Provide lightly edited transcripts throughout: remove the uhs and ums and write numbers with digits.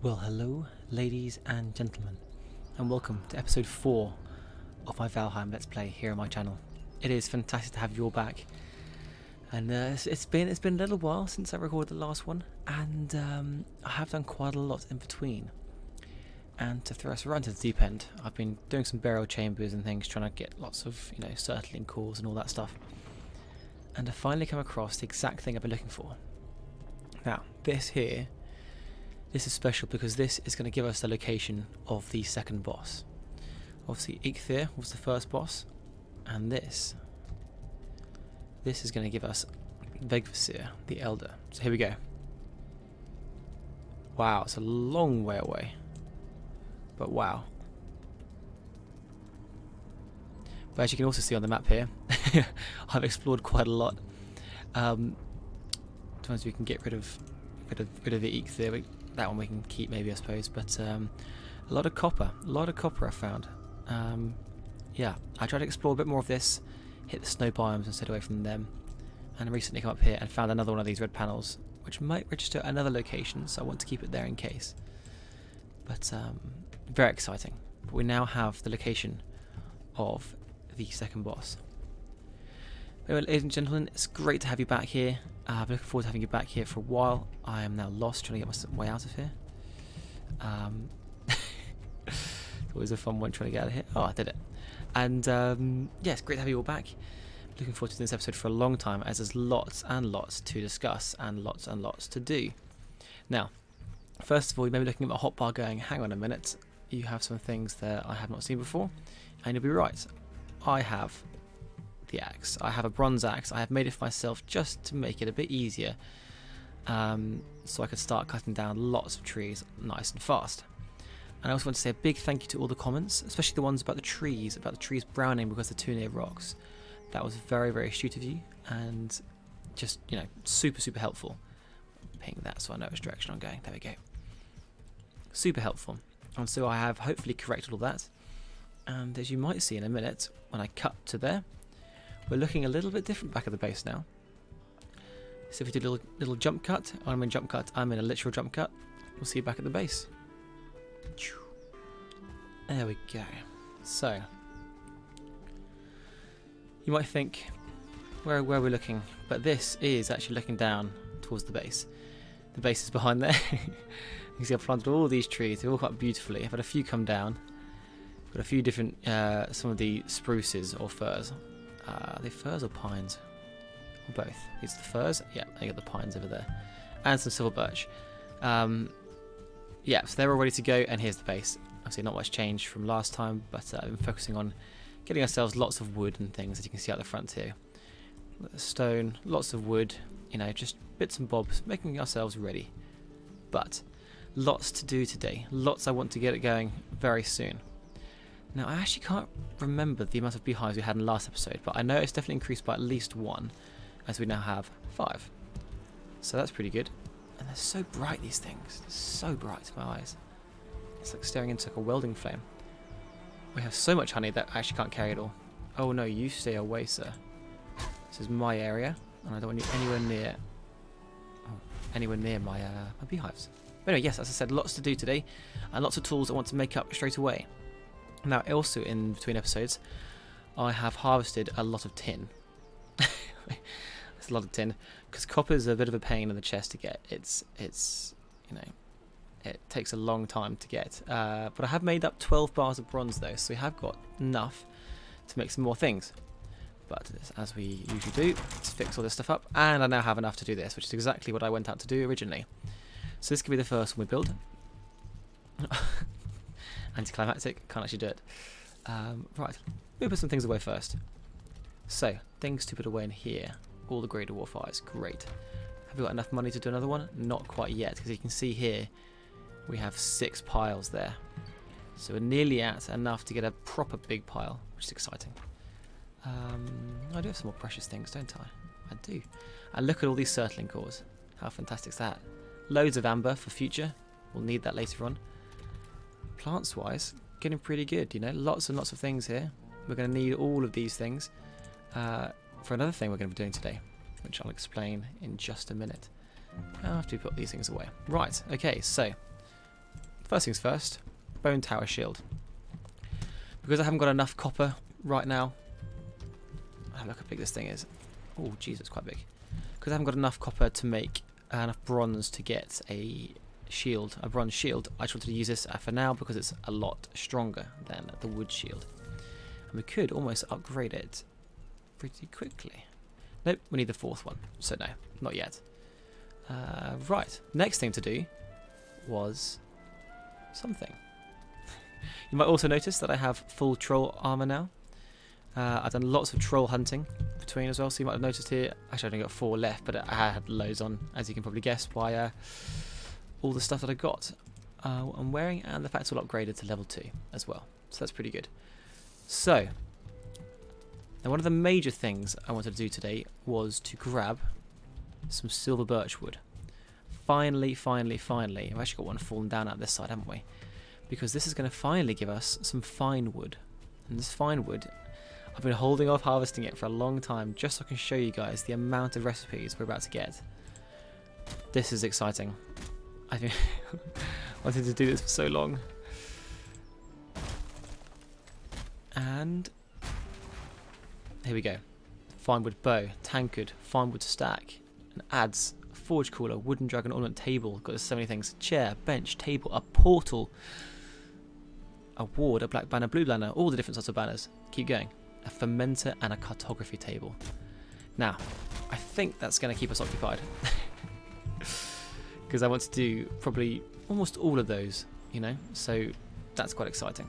Well, hello, ladies and gentlemen, and welcome to episode 4 of my Valheim Let's Play here on my channel. It is fantastic to have you all back, and it's been a little while since I recorded the last one, and I have done quite a lot in between. And to throw us right into the deep end, I've been doing some burial chambers and things, trying to get lots of settling cores and all that stuff. And I finally come across the exact thing I've been looking for. Now, this is special because this is going to give us the location of the second boss. Obviously, EP4 was the first boss, and this is going to give us Valheim, the Elder. So here we go. Wow, it's a long way away, but wow. But as you can also see on the map here, I've explored quite a lot. Sometimes we can get rid of the EP4. That one we can keep maybe, I suppose, but a lot of copper I found. Yeah, I tried to explore a bit more of this, hit the snow biomes and stayed away from them, and recently come up here and found another one of these red panels, which might register another location, so I want to keep it there in case. But very exciting. But we now have the location of the second boss. Anyway, ladies and gentlemen, it's great to have you back here. I've been looking forward to having you back here for a while. I am now lost trying to get my way out of here. It's always a fun one trying to get out of here. Oh, I did it. And yeah, it's great to have you all back. Looking forward to this episode for a long time, as there's lots and lots to discuss and lots to do. Now, first of all, you may be looking at my hotbar going, hang on a minute, you have some things that I have not seen before, and you'll be right. I have the axe. I have a bronze axe. I have made it for myself just to make it a bit easier, so I could start cutting down lots of trees nice and fast. And I also want to say a big thank you to all the comments, especially the ones about the trees browning because they're too near rocks. That was very, very astute of you, and just, super helpful. Ping that so I know which direction I'm going. There we go. Super helpful. And so I have hopefully corrected all that. And as you might see in a minute, when I cut to there, we're looking a little bit different back at the base now. So if we do a little jump cut, I'm in jump cut, I'm in a literal jump cut, we'll see you back at the base. There we go. So, you might think, where are we looking? But this is actually looking down towards the base. The base is behind there. You can see I've planted all these trees, they're all quite beautifully. I've had a few come down. Got a few different, some of the spruces or firs. Are they firs or pines? Or both? It's the firs? Yeah, I got the pines over there. And some silver birch. Yeah, so they're all ready to go, and here's the base. Obviously not much change from last time, but I've been focusing on getting ourselves lots of wood and things, as you can see out the front here. Stone, lots of wood, just bits and bobs, making ourselves ready. But lots to do today. Lots I want to get it going very soon. Now, I actually can't remember the amount of beehives we had in the last episode, but I know it's definitely increased by at least 1, as we now have 5. So that's pretty good. And they're so bright, these things. They're so bright to my eyes. It's like staring into like a welding flame. We have so much honey that I actually can't carry it all. Oh no, you stay away, sir. This is my area, and I don't want you anywhere near my beehives. But anyway, yes, as I said, lots to do today, and lots of tools I want to make up straight away. Now, also in between episodes, I have harvested a lot of tin. It's a lot of tin, because copper is a bit of a pain in the chest to get. It takes a long time to get. But I have made up 12 bars of bronze though, so we have got enough to make some more things. But as we usually do, let's fix all this stuff up, and I now have enough to do this, which is exactly what I went out to do originally. So this could be the first one we build. Anticlimactic, can't actually do it. Right, we'll put some things away first. So, things to put away in here. All the Greater War Fires, great. Have we got enough money to do another one? Not quite yet, because you can see here, we have 6 piles there. So we're nearly at enough to get a proper big pile, which is exciting. I do have some more precious things, don't I? I do. And look at all these circling cores. How fantastic is that? Loads of amber for future. We'll need that later on. Plants-wise, getting pretty good, lots and lots of things here. We're going to need all of these things for another thing we're going to be doing today, which I'll explain in just a minute. After we put these things away. Right, okay, so first things first, bone tower shield. Because I haven't got enough copper right now. Oh, look how big this thing is. Oh, jeez, it's quite big. Because I haven't got enough copper to make enough bronze to get a shield, a bronze shield, I just wanted to use this for now because it's a lot stronger than the wood shield. And we could almost upgrade it pretty quickly. Nope, we need the fourth one, so no, not yet. Right, next thing to do was something. You might also notice that I have full troll armor now. I've done lots of troll hunting between as well, so you might have noticed here, actually I've only got 4 left, but I had loads on, as you can probably guess, by all the stuff that I got. I'm wearing, and the fact it's all upgraded to level 2 as well, so that's pretty good. So, now one of the major things I wanted to do today was to grab some silver birch wood. Finally, I've actually got one fallen down out this side, haven't we? Because this is going to finally give us some fine wood. And this fine wood, I've been holding off harvesting it for a long time just so I can show you guys the amount of recipes we're about to get. This is exciting. I've been wanted to do this for so long. And here we go. Fine wood bow, tankard, fine wood stack, and adds a forge cooler, wooden dragon ornament table. Got so many things: chair, bench, table, a portal, a ward, a black banner, blue banner, all the different sorts of banners. Keep going. A fermenter and a cartography table. Now, I think that's going to keep us occupied because I want to do probably almost all of those, you know. So that's quite exciting.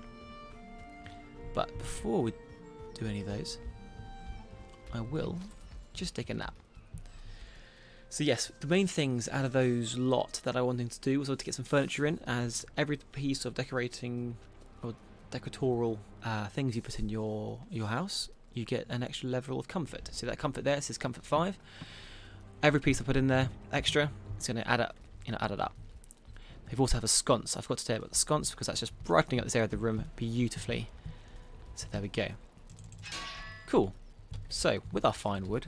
But before we do any of those, I will just take a nap. So yes, the main things out of those lot that I wanted to do was to get some furniture in, as every piece of decorating or decoratorial things you put in your house, you get an extra level of comfort. See that comfort there? It says comfort 5. Every piece I put in there extra, it's going to add up, add it up. They also have a sconce. I forgot to tell you about the sconce because that's just brightening up this area of the room beautifully. So there we go. Cool. So with our fine wood,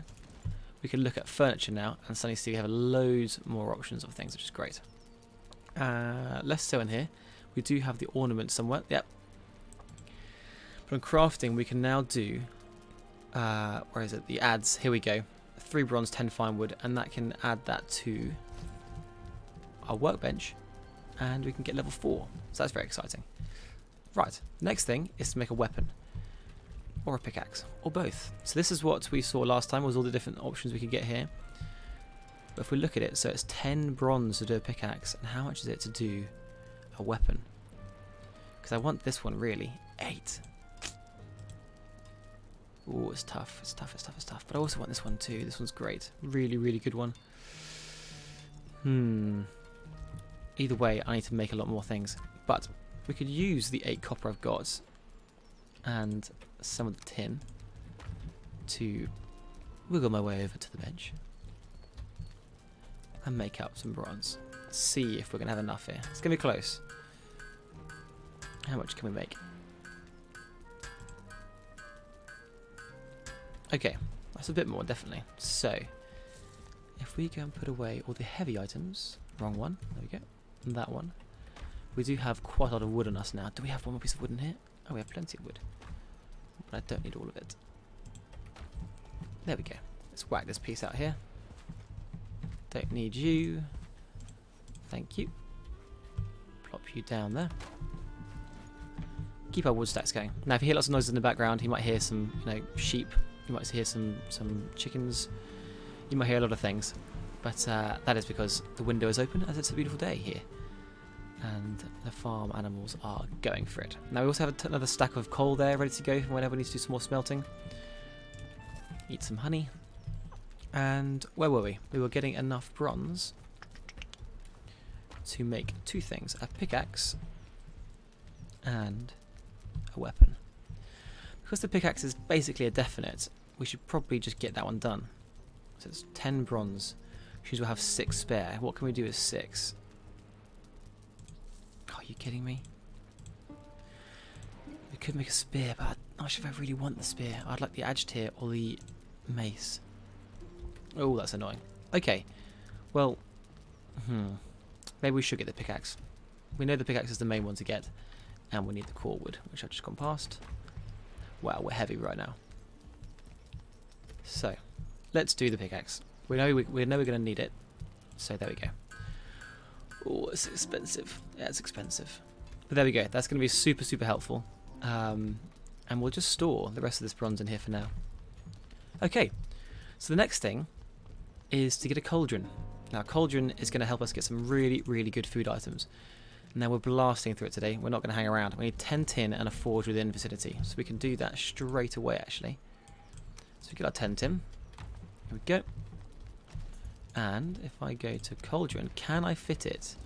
we can look at furniture now and suddenly see we have loads more options of things, which is great. Less so in here. We do have the ornament somewhere. Yep. From crafting, we can now do, where is it? The adds. Here we go. 3 bronze, 10 fine wood, and that can add that to our workbench, and we can get level 4. So that's very exciting. Right. Next thing is to make a weapon, or a pickaxe, or both. So this is what we saw last time, was all the different options we could get here. But if we look at it, so it's 10 bronze to do a pickaxe, and how much is it to do a weapon? Because I want this one really. 8. Oh, it's tough. It's tough. But I also want this one too. This one's great. Really, really good one. Either way, I need to make a lot more things. But we could use the 8 copper I've got and some of the tin to wiggle my way over to the bench and make up some bronze. See if we're going to have enough here. It's going to be close. How much can we make? Okay, that's a bit more, definitely. So, if we go and put away all the heavy items, wrong one, there we go, and that one, we do have quite a lot of wood on us now. Do we have one more piece of wood in here? Oh, we have plenty of wood, but I don't need all of it. There we go. Let's whack this piece out here. Don't need you. Thank you. Plop you down there. Keep our wood stacks going. Now, if you hear lots of noises in the background, you might hear some, sheep. You might hear some chickens. You might hear a lot of things, but that is because the window is open, as it's a beautiful day here, and the farm animals are going for it. Now we also have another stack of coal there, ready to go for whenever we need to do some more smelting. Eat some honey, and where were we? We were getting enough bronze to make 2 things: a pickaxe and a weapon. Because the pickaxe is basically a definite, we should probably just get that one done. So it's 10 bronze, which means we'll have 6 spare. What can we do with 6? Oh, are you kidding me? We could make a spear, but I'm not sure if I really want the spear. I'd like the agitator or the mace. Oh, that's annoying. Okay, well, maybe we should get the pickaxe. We know the pickaxe is the main one to get, and we need the core wood, which I've just gone past. Wow, we're heavy right now. So, let's do the pickaxe. We know we're going to need it, so there we go. Oh, it's expensive. Yeah, it's expensive. But there we go. That's going to be super, super helpful. And we'll just store the rest of this bronze in here for now. Okay, so the next thing is to get a cauldron. Now, a cauldron is going to help us get some really, really good food items. Now, we're blasting through it today. We're not going to hang around. We need 10 tin and a forge within vicinity. So we can do that straight away, actually. So we get our 10 tin. Here we go. And if I go to cauldron, can I fit it?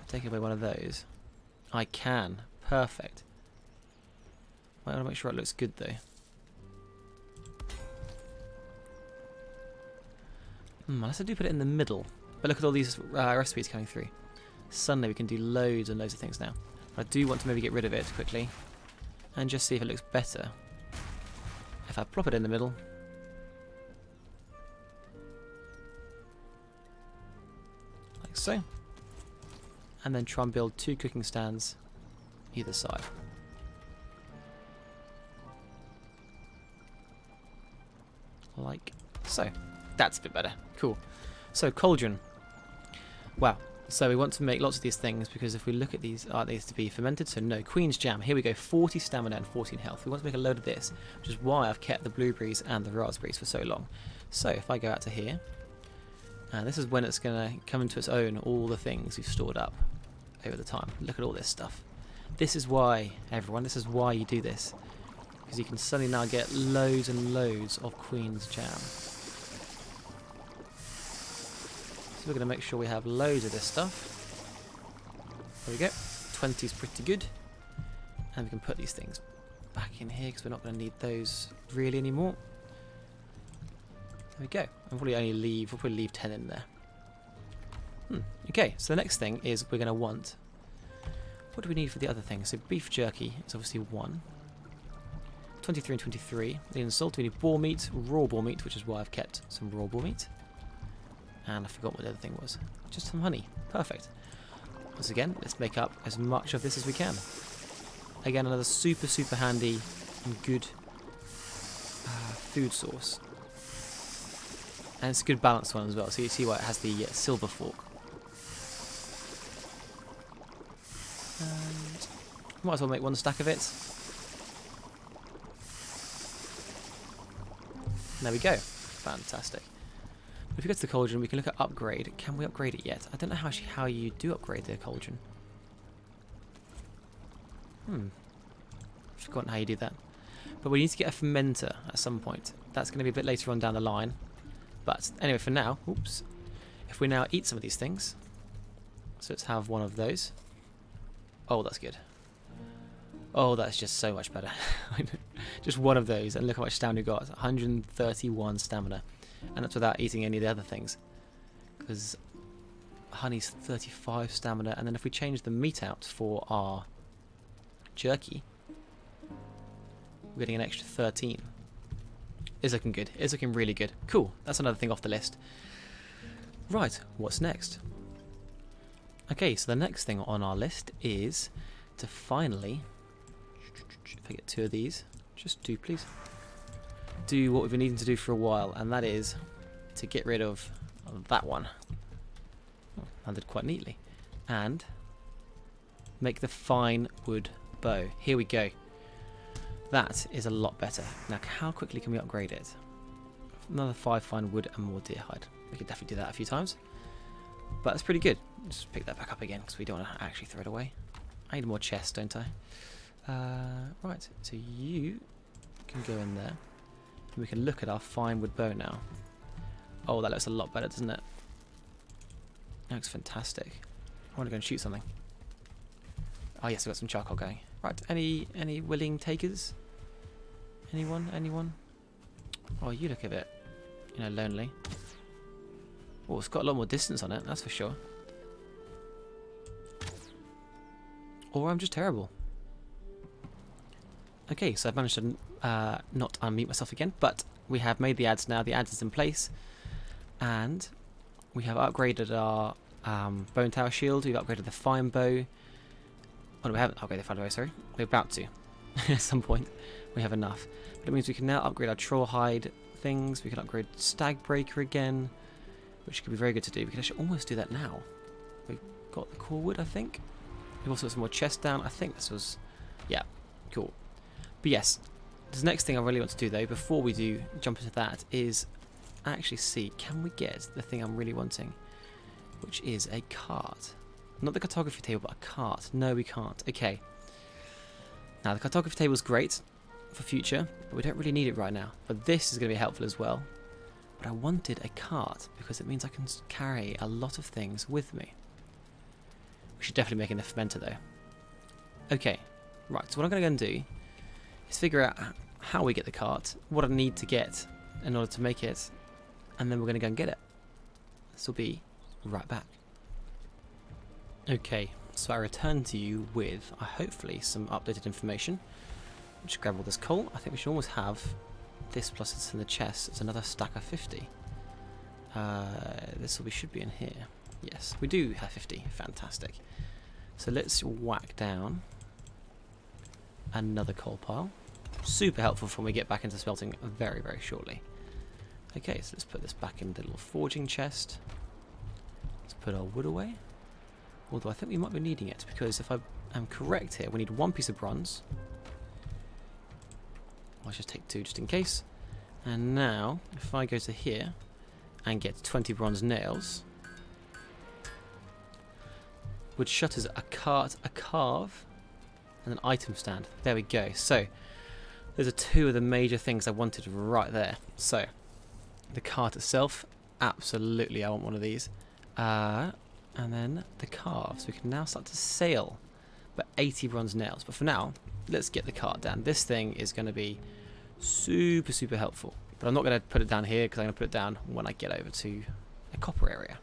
Take away one of those. I can. Perfect. I want to make sure it looks good, though. Unless I do put it in the middle. But look at all these recipes coming through. Suddenly we can do loads and loads of things now. But I do want to maybe get rid of it quickly. And just see if it looks better. If I plop it in the middle. Like so. And then try and build 2 cooking stands either side. Like so. That's a bit better. Cool. So, cauldron. Wow. So we want to make lots of these things because if we look at these, are these to be fermented? So no. Queen's jam. Here we go. 40 stamina and 14 health. We want to make a load of this, which is why I've kept the blueberries and the raspberries for so long. So if I go out to here, and this is when it's going to come into its own, all the things we've stored up over the time. Look at all this stuff. This is why, everyone, this is why you do this. Because you can suddenly now get loads and loads of Queen's jam. We're going to make sure we have loads of this stuff. There we go. 20 is pretty good. And we can put these things back in here because we're not going to need those really anymore. There we go. We'll probably leave 10 in there. Okay, so the next thing is we're going to want... What do we need for the other things? So beef jerky is obviously 1. 23 and 23. We need salt, we need boar meat, raw boar meat, which is why I've kept some raw boar meat. And I forgot what the other thing was. Just some honey. Perfect. Once again, let's make up as much of this as we can. Again, another super, super handy and good food source. And it's a good balanced one as well. So you see why it has the silver fork. And might as well make 1 stack of it. There we go. Fantastic. If we go to the cauldron, we can look at upgrade. Can we upgrade it yet? I don't know how you do upgrade the cauldron. I've forgotten how you do that. But we need to get a fermenter at some point. That's going to be a bit later on down the line. But anyway, for now, oops. If we now eat some of these things, so let's have one of those. Oh, that's good. Oh, that's just so much better. Just one of those, and look how much stamina we got. 131 stamina. And that's without eating any of the other things. Because honey's 35 stamina, and then if we change the meat out for our jerky, we're getting an extra 13. It's looking good. It's looking really good. Cool. That's another thing off the list. Right, what's next? Okay, so the next thing on our list is to finally, if I get 2 of these, just 2 please, do what we've been needing to do for a while, and that is to get rid of that one. Oh, landed quite neatly. And make the fine wood bow. Here we go. That is a lot better. Now, how quickly can we upgrade it? Another 5 fine wood and more deer hide. We could definitely do that a few times. But that's pretty good. Just pick that back up again because we don't want to actually throw it away. I need more chests, don't I? Right, so you can go in there. And we can look at our fine wood bow now. Oh, that looks a lot better, doesn't it? That looks fantastic. I want to go and shoot something. Oh yes, we've got some charcoal going. Right, any willing takers? Anyone? Anyone? Oh, you look a bit, lonely. Oh, it's got a lot more distance on it, that's for sure. Or I'm just terrible. Okay, so I've managed to not unmute myself again, but we have made the ads now. The ads is in place, and we have upgraded our Bone Tower Shield, we've upgraded the Fine Bow. Oh no, we haven't upgraded the Fine Bow, sorry. We're about to. At some point, we have enough. But it means we can now upgrade our Troll Hide things. We can upgrade Stag Breaker again, which could be very good to do. We can actually almost do that now. We've got the core wood, I think. We've also got some more chests down. I think this was... yeah, cool. But yes, the next thing I really want to do, though, before we do jump into that, is actually see, can we get the thing I'm really wanting, which is a cart. Not the cartography table, but a cart. No, we can't. Okay. Now, the cartography table is great for future, but we don't really need it right now. But this is going to be helpful as well. But I wanted a cart because it means I can carry a lot of things with me. We should definitely make in the fermenter, though. Okay, right, so what I'm going to go and do is figure out how we get the cart, what I need to get in order to make it, and then we're going to go and get it. This will be right back. Okay, so I return to you with, hopefully, some updated information. Just grab all this coal. I think we should almost have this plus it's in the chest. It's another stack of 50. This should be in here. Yes, we do have 50. Fantastic. So let's whack down another coal pile. Super helpful for when we get back into smelting very, very shortly. Okay, so let's put this back in the little forging chest. Let's put our wood away. Although I think we might be needing it, because if I am correct here, we need 1 piece of bronze. I'll just take 2 just in case. And now, if I go to here and get 20 bronze nails, wood shutters, a cart, a carve, and an item stand. There we go. So, those are 2 of the major things I wanted right there. So, the cart itself, absolutely I want one of these. And then the carve, so we can now start to sail. But 80 bronze nails. But for now, let's get the cart down. This thing is going to be super, super helpful. But I'm not going to put it down here because I'm going to put it down when I get over to a copper area.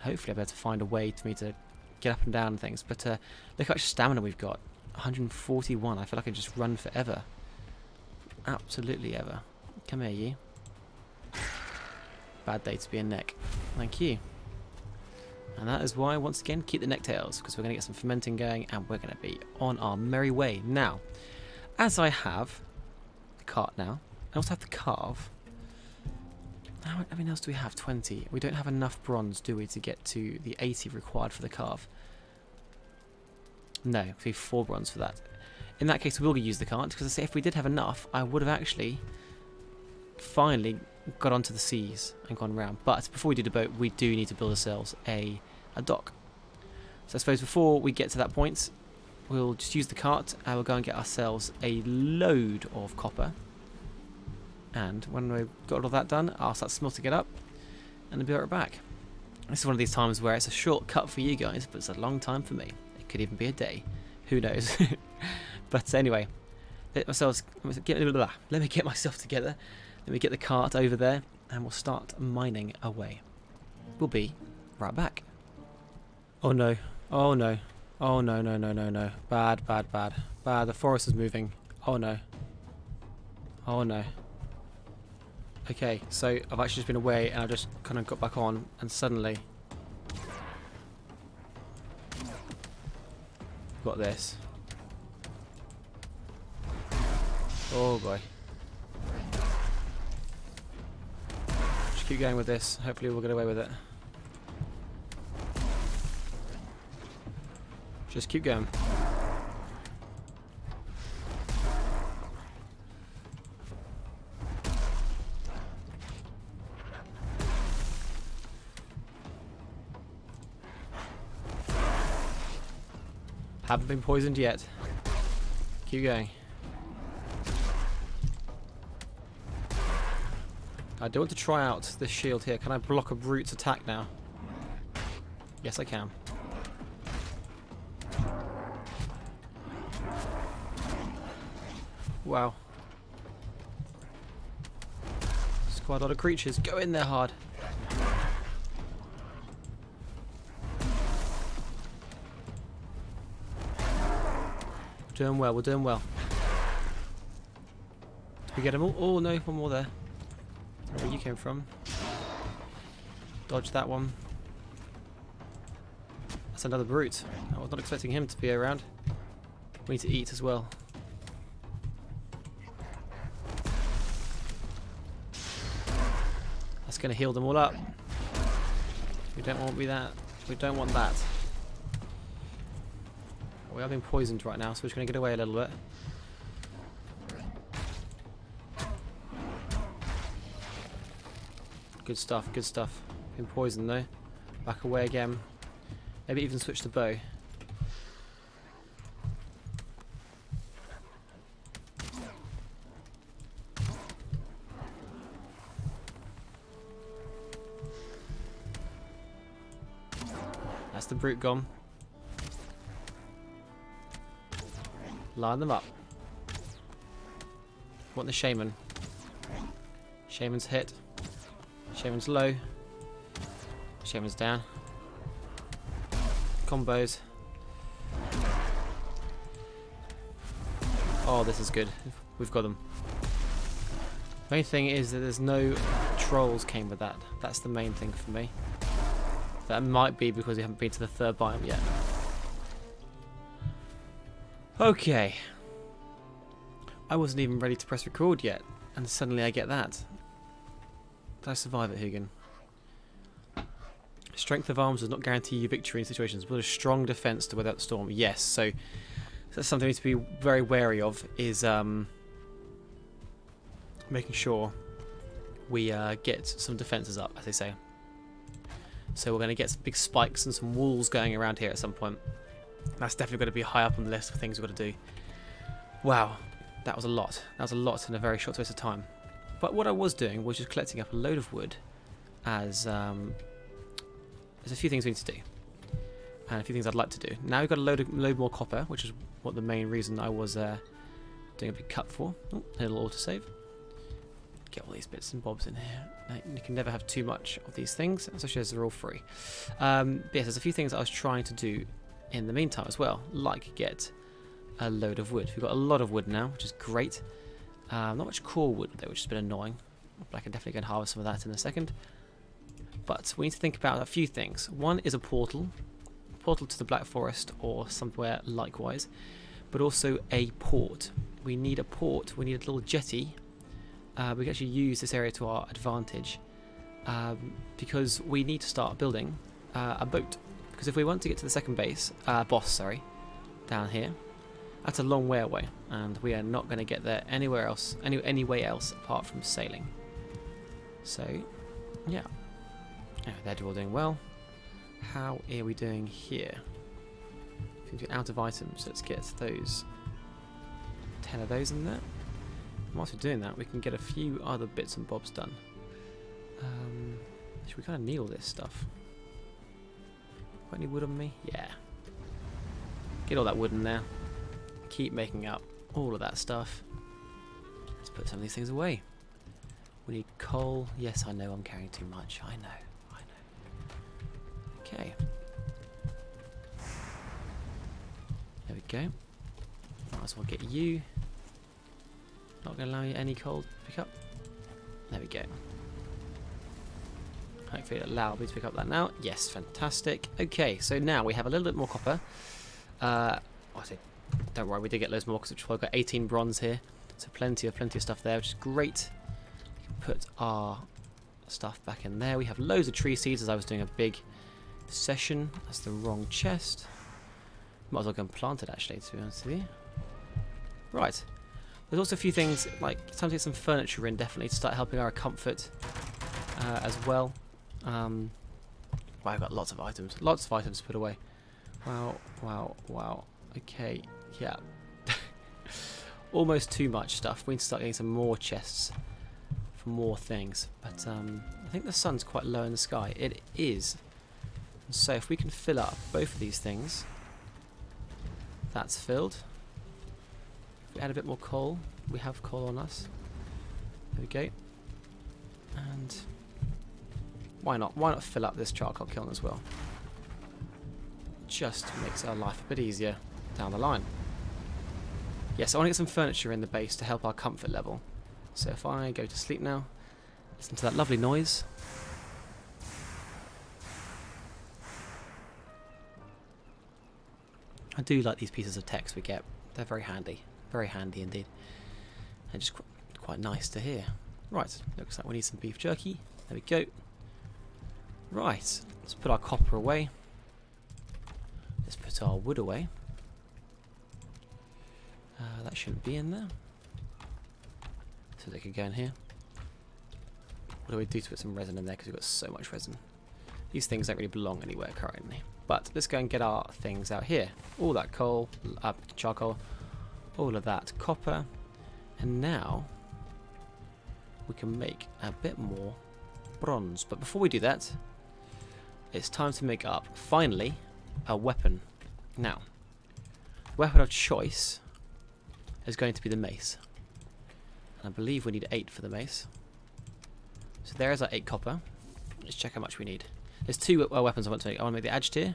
Hopefully I'll be able to find a way for me to get up and down and things. But look how much stamina we've got. 141. I feel like I just run forever. Absolutely ever. Come here, you. Bad day to be a neck. Thank you. And that is why, once again, keep the necktails, because we're going to get some fermenting going and we're going to be on our merry way. Now, as I have the cart now, I also have the carve. How many else do we have? 20. We don't have enough bronze, do we, to get to the 80 required for the carve? No, we have 4 bronze for that. In that case, we will use the cart, because I say if we did have enough, I would have actually finally got onto the seas and gone round. But before we do the boat, we do need to build ourselves a dock. So I suppose before we get to that point, we'll just use the cart and we'll go and get ourselves a load of copper. And when we've got all that done, I'll start smelting it up and then be right back. This is one of these times where it's a shortcut for you guys, but it's a long time for me. It could even be a day. Who knows? But anyway, let me get myself together. Let me get the cart over there and we'll start mining away. We'll be right back. Oh no. Oh no. Oh no, no, no, no, no. Bad, bad, bad. Bad. The forest is moving. Oh no. Oh no. Okay, so I've actually just been away and I just kind of got back on and suddenly got this. Oh boy. Just keep going with this. Hopefully we'll get away with it. Just keep going. Haven't been poisoned yet. Keep going. I do want to try out this shield here. Can I block a brute's attack now? Yes, I can. Wow. There's quite a lot of creatures. Go in there hard. We're doing well, we're doing well. Did we get them all? Oh no, one more there. Where you came from. Dodge that one. That's another brute. I was not expecting him to be around. We need to eat as well. That's going to heal them all up. We don't want that. We don't want that. We are being poisoned right now, so we're just going to get away a little bit. Good stuff, good stuff. Been poisoned though. Back away again. Maybe even switch the bow. That's the brute gone. Line them up. Want the shaman. Shaman's hit. Shaman's low. Shaman's down. Combos. Oh, this is good. We've got them. The main thing is that there's no trolls came with that. That's the main thing for me. That might be because we haven't been to the third biome yet. Okay. I wasn't even ready to press record yet, and suddenly I get that. Did I survive it, Hugin? Strength of arms does not guarantee you victory in situations, but a strong defense to weather the storm. Yes, so that's something we need to be very wary of, is making sure we get some defenses up, as they say. So we're going to get some big spikes and some walls going around here at some point. That's definitely going to be high up on the list of things we've got to do. Wow, that was a lot. That was a lot in a very short space of time. But what I was doing was just collecting up a load of wood, as there's a few things we need to do, and a few things I'd like to do. Now we've got a load more copper, which is what the main reason I was doing a big cut for. Oh, a little autosave. Get all these bits and bobs in here. Now, you can never have too much of these things, especially as they're all free. But yes, there's a few things I was trying to do in the meantime as well, like get a load of wood. We've got a lot of wood now, which is great. Not much core wood though, which has been annoying. But I can definitely go and harvest some of that in a second. But we need to think about a few things. One is a portal to the Black Forest or somewhere likewise, but also a port. We need a port. We need a little jetty. We can actually use this area to our advantage, because we need to start building a boat. Because if we want to get to the second boss, down here, that's a long way away, and we are not going to get there anywhere else, any way else apart from sailing. So, yeah. They're all doing well. How are we doing here? Seems to be out of items. Let's get those 10 of those in there. And whilst we're doing that, we can get a few other bits and bobs done. Should we kind of need all this stuff? Got any wood on me? Yeah. Get all that wood in there. Keep making up all of that stuff. Let's put some of these things away. We need coal. Yes, I know I'm carrying too much. I know. Okay. There we go. Might as well get you. Not going to allow you any coal to pick up. There we go. Hopefully it'll allow me to pick up that now. Yes, fantastic. Okay, so now we have a little bit more copper. Don't worry, we did get loads more because we've got 18 bronze here. So plenty of stuff there, which is great. We can put our stuff back in there. We have loads of tree seeds as I was doing a big session. That's the wrong chest. Might as well go and plant it actually, to be honest with you. Right. There's also a few things, like it's time to get some furniture in, definitely, to start helping our comfort as well. Wow, I've got lots of items to put away. Wow. Okay, yeah. Almost too much stuff. We need to start getting some more chests for more things. But I think the sun's quite low in the sky. It is. And so if we can fill up both of these things, that's filled. If we add a bit more coal, we have coal on us. There we go. And why not? Why not fill up this charcoal kiln as well? Just makes our life a bit easier down the line. Yes, I want to get some furniture in the base to help our comfort level. So if I go to sleep now, listen to that lovely noise. I do like these pieces of text we get. They're very handy indeed, and just quite nice to hear. Right, looks like we need some beef jerky. There we go. Right, let's put our copper away. Let's put our wood away. That shouldn't be in there. So they could go in here. What do we do to put some resin in there, because we've got so much resin? These things don't really belong anywhere currently. But let's go and get our things out here. All that coal, charcoal, all of that copper. And now we can make a bit more bronze. But before we do that, it's time to make up, finally, a weapon. Now, the weapon of choice is going to be the mace. And I believe we need 8 for the mace. So there's our 8 copper. Let's check how much we need. There's 2 weapons I want to make. I want to make the agitator,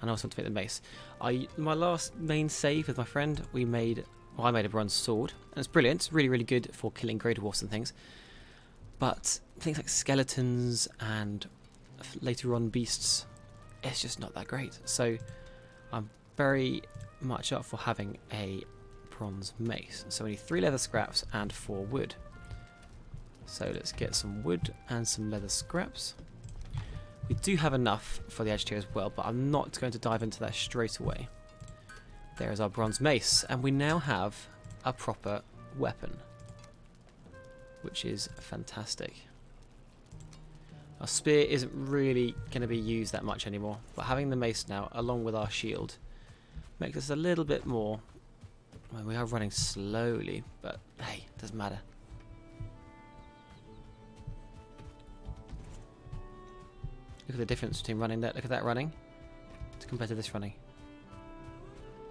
and I also want to make the mace. My last main save with my friend, I made a bronze sword, and it's brilliant. It's really, really good for killing great dwarfs and things. But things like skeletons and later on beasts, it's just not that great. So I'm very much up for having a bronze mace. So we need 3 leather scraps and 4 wood. So let's get some wood and some leather scraps. We do have enough for the agitator as well, but I'm not going to dive into that straight away. There is our bronze mace, and we now have a proper weapon, which is fantastic. Our spear isn't really going to be used that much anymore, but having the mace now, along with our shield, makes us a little bit more... Well, we are running slowly, but hey, doesn't matter. Look at the difference between running that. Look at that running compared to this running.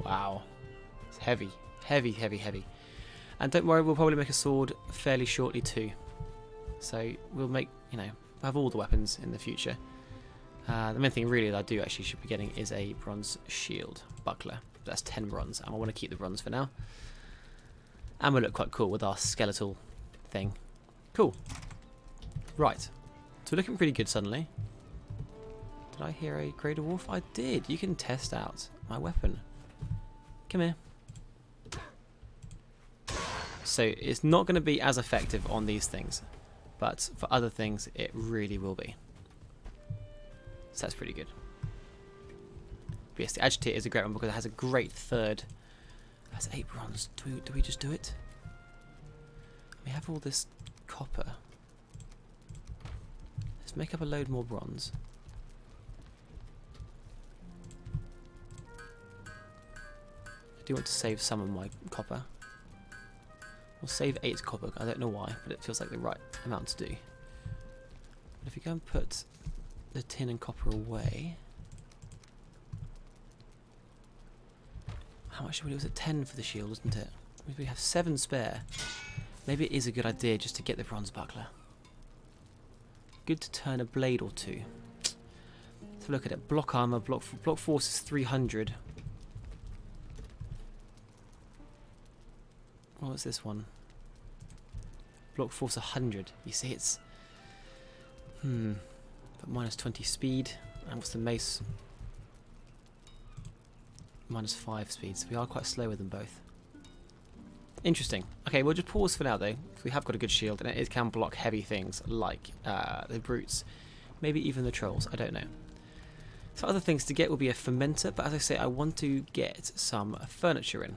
Wow. It's heavy. Heavy, heavy, heavy. And don't worry, we'll probably make a sword fairly shortly too. So we'll make, we'll have all the weapons in the future. The main thing really that I do actually should be getting is a bronze shield buckler. That's 10 bronze, and I want to keep the bronze for now. And we'll look quite cool with our skeletal thing. Cool. Right. So we're looking pretty good suddenly. Did I hear a greater wolf? I did. You can test out my weapon. Come here. So it's not going to be as effective on these things, but for other things it really will be. So that's pretty good. But yes, the agitator is a great one because it has a great third. It has 8 bronze. Do we just do it? We have all this copper. Let's make up a load more bronze. I do want to save some of my copper. We'll save 8 copper. I don't know why, but it feels like the right amount to do. But if we go and put the tin and copper away, how much should we do? Was it 10 for the shield, wasn't it? We have 7 spare. Maybe it is a good idea just to get the bronze buckler. Good to turn a blade or 2. Let's look at it. Block armor, block force is 300. What was this one? Block force 100. You see, it's but minus 20 speed. And what's the mace? Minus 5 speed. So we are quite slow with them both. Interesting. Okay, we'll just pause for now though, because we have got a good shield and it can block heavy things like the brutes, maybe even the trolls. I don't know. So other things to get will be a fermenter, but as I say, I want to get some furniture in.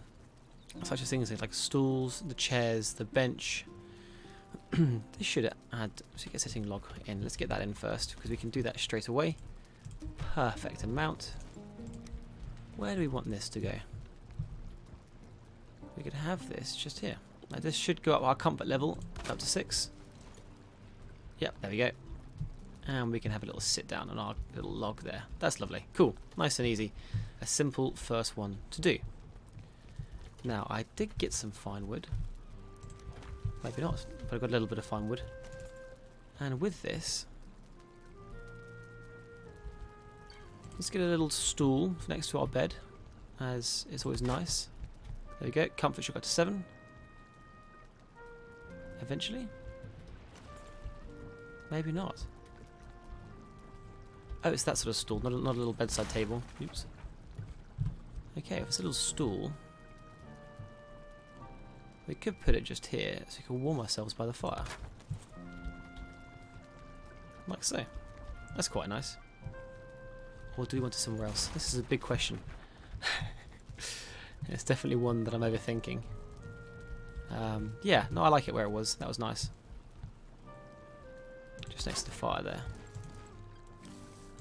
Such as things like stools, the chairs, the bench. This should add, so get sitting log in. Let's get that in first because we can do that straight away. Perfect amount. Where do we want this to go? We could have this just here. Now this should go up our comfort level up to 6. Yep, there we go. And we can have a little sit down on our little log there. That's lovely. Cool. Nice and easy. A simple first one to do. Now, I did get some fine wood. Maybe not, but I got a little bit of fine wood. And with this, let's get a little stool next to our bed, as it's always nice. There we go. Comfort should go to 7. Eventually. Maybe not. Oh, it's that sort of stool, not a little bedside table. Oops. Okay, with this little stool, we could put it just here so we can warm ourselves by the fire. Like so. That's quite nice. Or do we want it somewhere else? This is a big question. It's definitely one that I'm overthinking. Yeah, no, I like it where it was. That was nice. Just next to the fire there.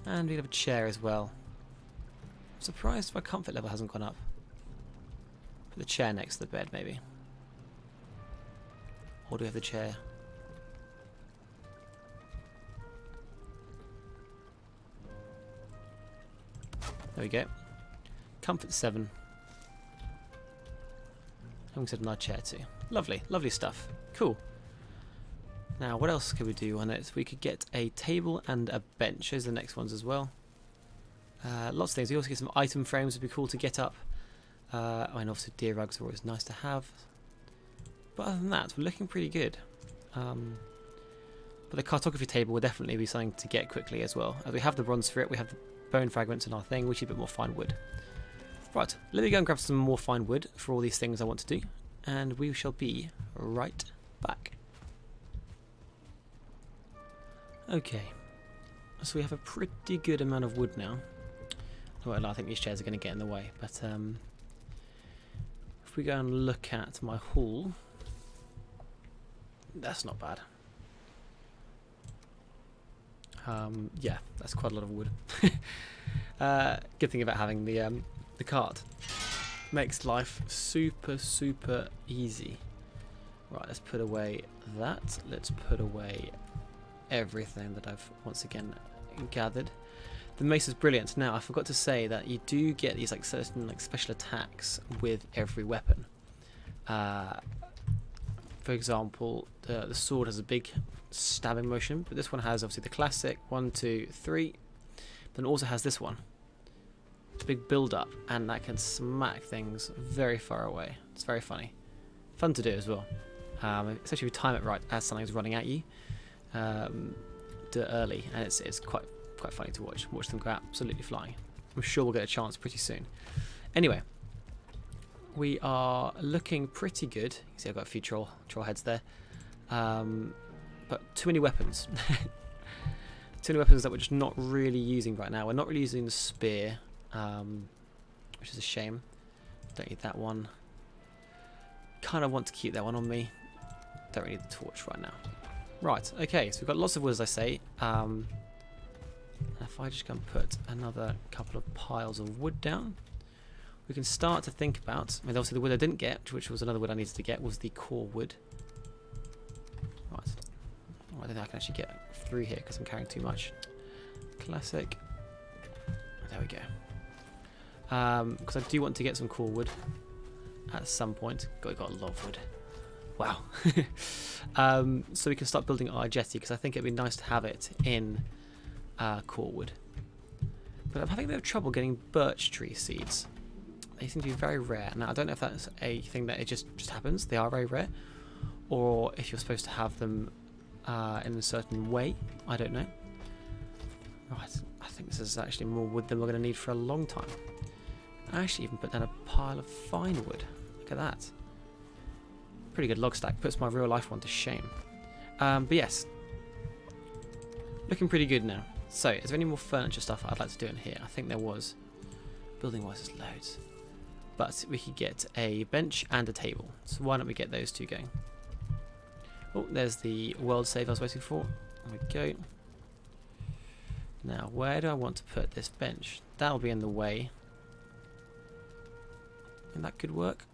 And we have a chair as well. I'm surprised my comfort level hasn't gone up. Put the chair next to the bed, maybe. Or do we have the chair? There we go. Comfort 7. And we said another chair too. Lovely, lovely stuff. Cool. Now, what else could we do on it? We could get a table and a bench. Those are the next ones as well. Lots of things. We also get some item frames. Would be cool to get up. I mean, obviously deer rugs are always nice to have. But other than that, we're looking pretty good. But the cartography table will definitely be something to get quickly as well. As we have the bronze for it, we have the bone fragments in our thing. We need a bit more fine wood. Right, let me go and grab some more fine wood for all these things I want to do. And we shall be right back. Okay, so we have a pretty good amount of wood now. Well, I think these chairs are going to get in the way, but if we go and look at my haul, that's not bad. Yeah, that's quite a lot of wood. Good thing about having the cart. Makes life super, super easy. Right, let's put away that. Let's put away everything that I've once again gathered. The mace is brilliant. Now, I forgot to say that you do get these like certain like special attacks with every weapon. For example, the sword has a big stabbing motion, but this one has obviously the classic 1, 2, 3. Then it also has this one. It's a big build up, and that can smack things very far away. It's very funny. Fun to do as well. Especially if you time it right as something's running at you. Do it early, and it's quite funny to watch. Watch them go absolutely flying. I'm sure we'll get a chance pretty soon. Anyway, we are looking pretty good. You can see I've got a few troll heads there. But too many weapons. Too many weapons that we're just not really using right now. We're not really using the spear, which is a shame. Don't need that one. Kind of want to keep that one on me. Don't really need the torch right now. Right, okay, so we've got lots of wood, as I say. If I just go and put another couple of piles of wood down, we can start to think about, I mean, obviously the wood I didn't get, which was another wood I needed to get, was the core wood. Right, oh, I don't think I can actually get through here because I'm carrying too much. Classic. There we go. Because I do want to get some core wood at some point. Got a lot of wood. Wow. So we can start building our jetty, because I think it'd be nice to have it in core wood. But I'm having a bit of trouble getting birch tree seeds. They seem to be very rare. Now, I don't know if that's a thing that it just happens. They are very rare. Or if you're supposed to have them in a certain way. I don't know. Right, I think this is actually more wood than we're going to need for a long time. I actually even put down a pile of fine wood. Look at that. Pretty good log stack. Puts my real life one to shame. But yes. Looking pretty good now. So, is there any more furniture stuff I'd like to do in here? I think there was. Building wise, there's loads. But we could get a bench and a table. So why don't we get those two going? Oh, there's the world save I was waiting for. There we go. Now, where do I want to put this bench? That'll be in the way. And that could work.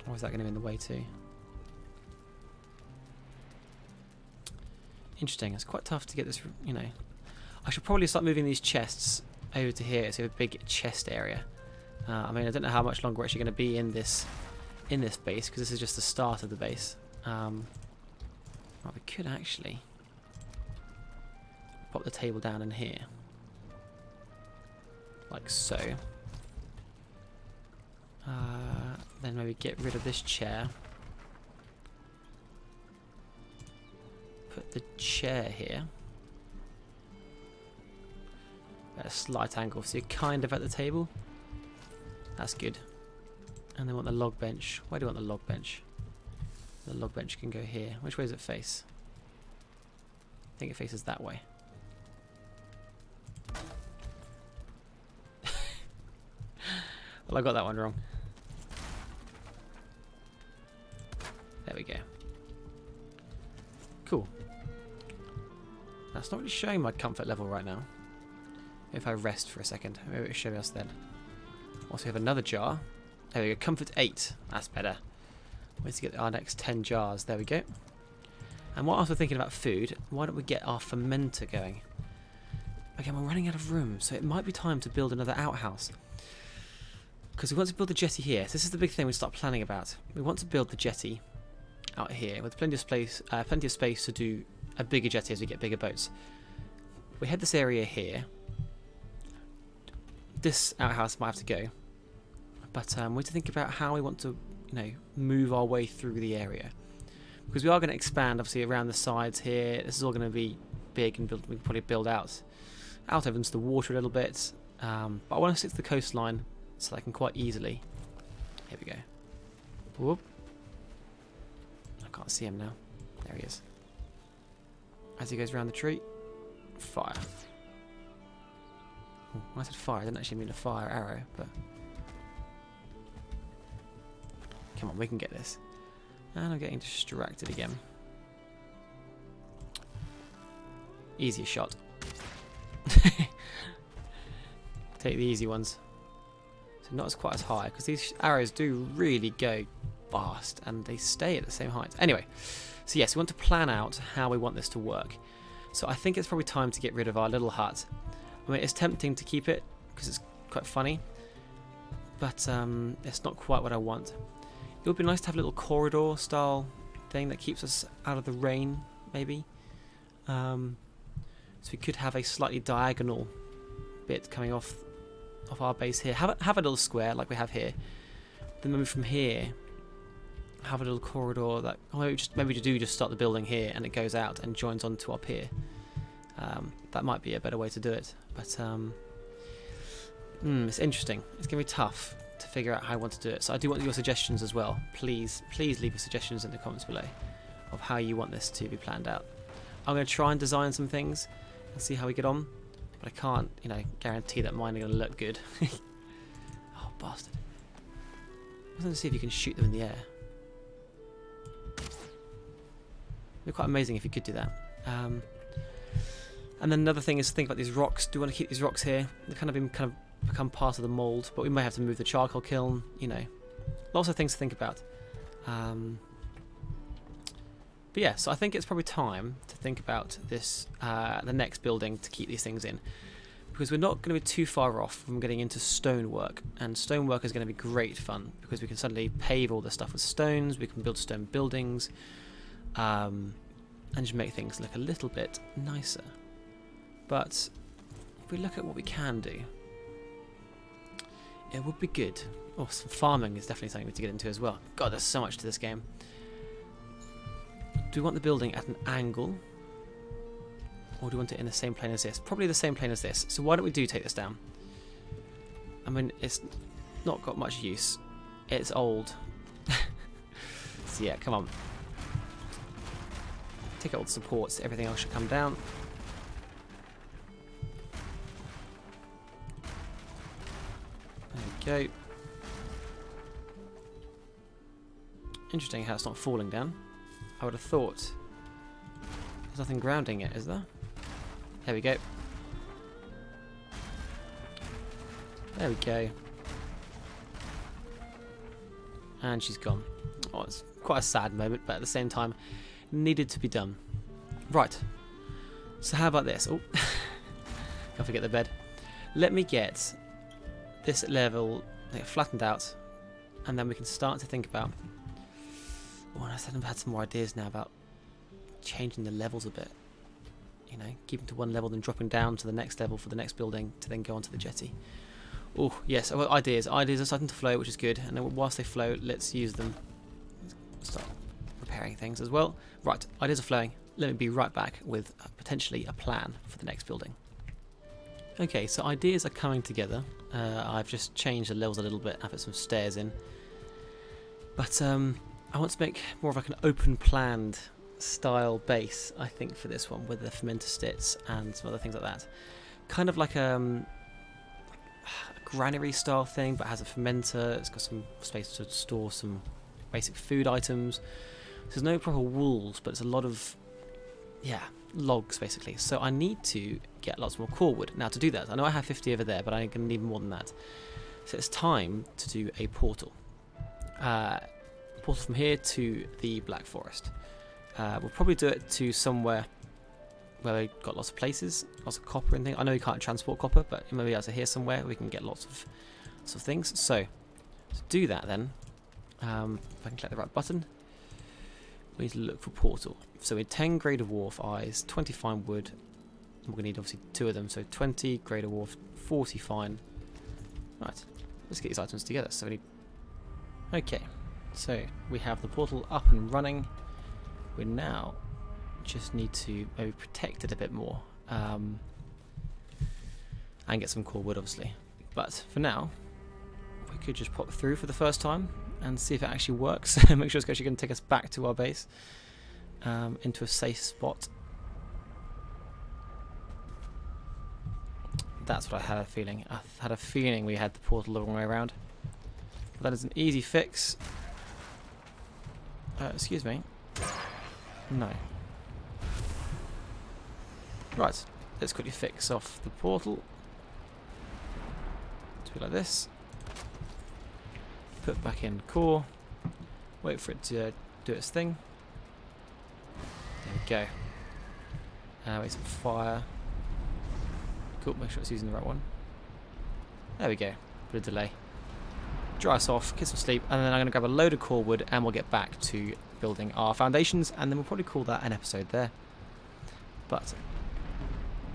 Or is that going to be in the way too? Interesting. It's quite tough to get this, you know. I should probably start moving these chests over to here, so a big chest area. I mean, I don't know how much longer we're actually going to be in this base, because this is just the start of the base. Right, we could actually pop the table down in here, like so. Then maybe get rid of this chair. Put the chair here. at a slight angle, so you're kind of at the table. That's good. And then want the log bench. Where do you want the log bench? The log bench can go here. Which way does it face? I think it faces that way. Well, I got that one wrong. There we go. Cool. That's not really showing my comfort level right now. If I rest for a second, maybe it'll show us then. Also, we have another jar. There we go. Comfort 8. That's better. Where's to get our next 10 jars? There we go. And while I was thinking about food, why don't we get our fermenter going? Okay, we're running out of room, so it might be time to build another outhouse. Because we want to build the jetty here. So this is the big thing we start planning about. We want to build the jetty out here with plenty of space to do a bigger jetty as we get bigger boats. We had this area here. This outhouse might have to go, but we have to think about how we want to, move our way through the area, because we are going to expand obviously around the sides here. This is all going to be big, and we can probably build out over into the water a little bit. But I want to stick to the coastline so I can quite easily. Here we go. Whoop! I can't see him now. There he is. As he goes around the tree, fire. When I said fire, I didn't actually mean a fire arrow, but come on, we can get this. And I'm getting distracted again. Easier shot. Take the easy ones. So not as quite as high, because these arrows do really go fast and they stay at the same height. Anyway, so yes, we want to plan out how we want this to work. So I think it's probably time to get rid of our little hut. I mean, it's tempting to keep it because it's quite funny, but it's not quite what I want. It would be nice to have a little corridor style thing that keeps us out of the rain, maybe. So we could have a slightly diagonal bit coming off our base here. Have a little square like we have here. Then maybe from here, have a little corridor that maybe to just start the building here, and it goes out and joins onto up here. That might be a better way to do it, but it's interesting. It's going to be tough to figure out how I want to do it. So I do want your suggestions as well. Please leave your suggestions in the comments below of how you want this to be planned out. I'm going to try and design some things and see how we get on, but I can't, guarantee that mine are going to look good. Oh, bastard. I was going to see if you can shoot them in the air. It'd be quite amazing if you could do that. And then another thing is to think about these rocks. Do we want to keep these rocks here? They've kind of become part of the mould, but we may have to move the charcoal kiln, Lots of things to think about. But yeah, so I think it's probably time to think about this, the next building to keep these things in. Because we're not going to be too far off from getting into stonework. And stonework is going to be great fun, because we can suddenly pave all this stuff with stones, we can build stone buildings, and just make things look a little bit nicer. But if we look at what we can do, it would be good. Oh, some farming is definitely something we need to get into as well. God, there's so much to this game. Do we want the building at an angle, or do we want it in the same plane as this? Probably the same plane as this. So why don't we take this down? I mean, it's not got much use. It's old. So yeah, come on. Take out all the supports. Everything else should come down. There we go. Interesting how it's not falling down. I would have thought there's nothing grounding it, is there? There we go. There we go. And she's gone. Oh, it's quite a sad moment, but at the same time, needed to be done. Right. So how about this? Oh, can't forget the bed. Let me get this level flattened out, and then we can start to think about. Oh, and I've had some more ideas now about changing the levels a bit. Keeping to one level, then dropping down to the next level for the next building to then go onto the jetty. Oh, yes, well, ideas. Ideas are starting to flow, which is good. And then whilst they flow, let's use them. Start preparing things as well. Right, ideas are flowing. Let me be right back with potentially a plan for the next building. Okay, so ideas are coming together. I've just changed the levels a little bit. I put some stairs in. But I want to make more of like an open planned style base, I think, for this one, with the fermenter stits and some other things like that. Kind of like a granary style thing, but has a fermenter. It's got some space to store some basic food items. There's no proper walls, but it's a lot of, yeah, logs basically. So I need to get lots more core wood. Now to do that, I know I have 50 over there, but I'm going to need more than that. So it's time to do a portal. Portal from here to the Black Forest. We'll probably do it to somewhere where we've got lots of places, lots of copper and things. I know you can't transport copper, but maybe out to here somewhere we can get lots of things. So to do that then, if I can click the right button, we need to look for portal. So we need 10 grade of wharf eyes, 20 fine wood. We're going to need obviously 2 of them, so 20 grade of wharf, 40 fine. Right, let's get these items together. So we need. Okay, so we have the portal up and running. We now just need to maybe protect it a bit more, and get some core wood obviously. But for now, we could just pop through for the first time and see if it actually works. Make sure it's actually going to take us back to our base, into a safe spot. That's what I had a feeling. I had a feeling we had the portal the wrong way around. But that is an easy fix. Excuse me. No. Right, let's quickly fix off the portal. To be like this. Put back in core. Wait for it to do its thing. There we go. Wait some fire. Cool, make sure it's using the right one. There we go. Bit of delay. Dry us off, get some sleep, and then I'm going to grab a load of core wood and we'll get back to building our foundations, and then we'll probably call that an episode there. But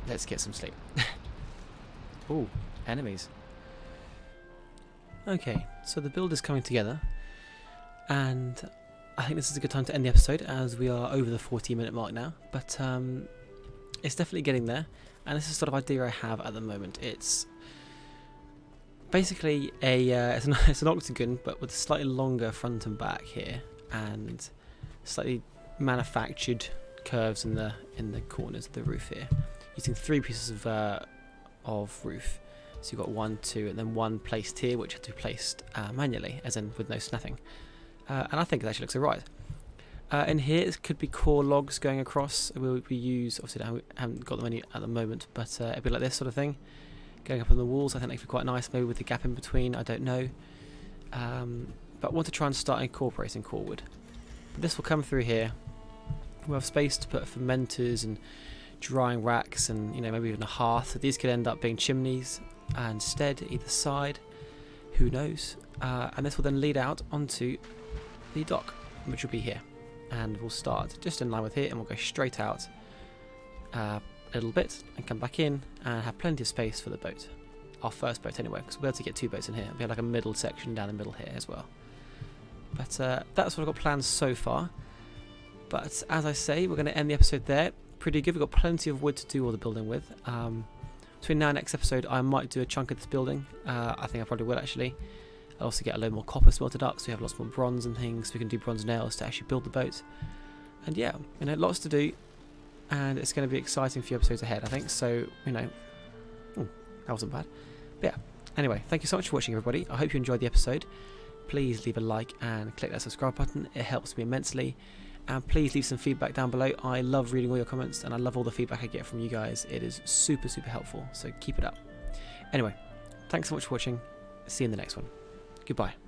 let's get some sleep. Ooh, enemies. Okay, so the build is coming together, and I think this is a good time to end the episode as we are over the 40-minute mark now, but it's definitely getting there, and this is the sort of idea I have at the moment. It's basically it's an octagon, but with a slightly longer front and back here, and slightly manufactured curves in the corners of the roof here, using 3 pieces of roof. So you've got 1, 2, and then 1 placed here, which had to be placed manually, as in with no snapping. And I think it actually looks alright. In here, it could be core logs going across. We use, obviously, I haven't got them any at the moment, but it'd be like this sort of thing, going up on the walls. I think they could be quite nice, maybe with the gap in between. I don't know. But I want to try and start incorporating core wood. But this will come through here. We'll have space to put fermenters and drying racks, and maybe even a hearth. So these could end up being chimneys instead, either side. Who knows? And this will then lead out onto the dock, which will be here. And we'll start just in line with here, and we'll go straight out a little bit and come back in and have plenty of space for the boat. Our first boat anyway, because we'll be able to get 2 boats in here. We have like a middle section down the middle here as well. But that's what I've got planned so far. But as I say, we're going to end the episode there. Pretty good. We've got plenty of wood to do all the building with. Between now and next episode, I might do a chunk of this building. I think I probably will actually. I'll also get a load more copper smelted up, so we have lots more bronze and things. We can do bronze nails to actually build the boat. And yeah, lots to do. And it's going to be exciting few episodes ahead, I think. So, ooh, that wasn't bad. But yeah, anyway, thank you so much for watching, everybody. I hope you enjoyed the episode. Please leave a like and click that subscribe button. It helps me immensely. And please leave some feedback down below. I love reading all your comments, and I love all the feedback I get from you guys. It is super, super helpful. So keep it up. Anyway, thanks so much for watching. See you in the next one. Goodbye.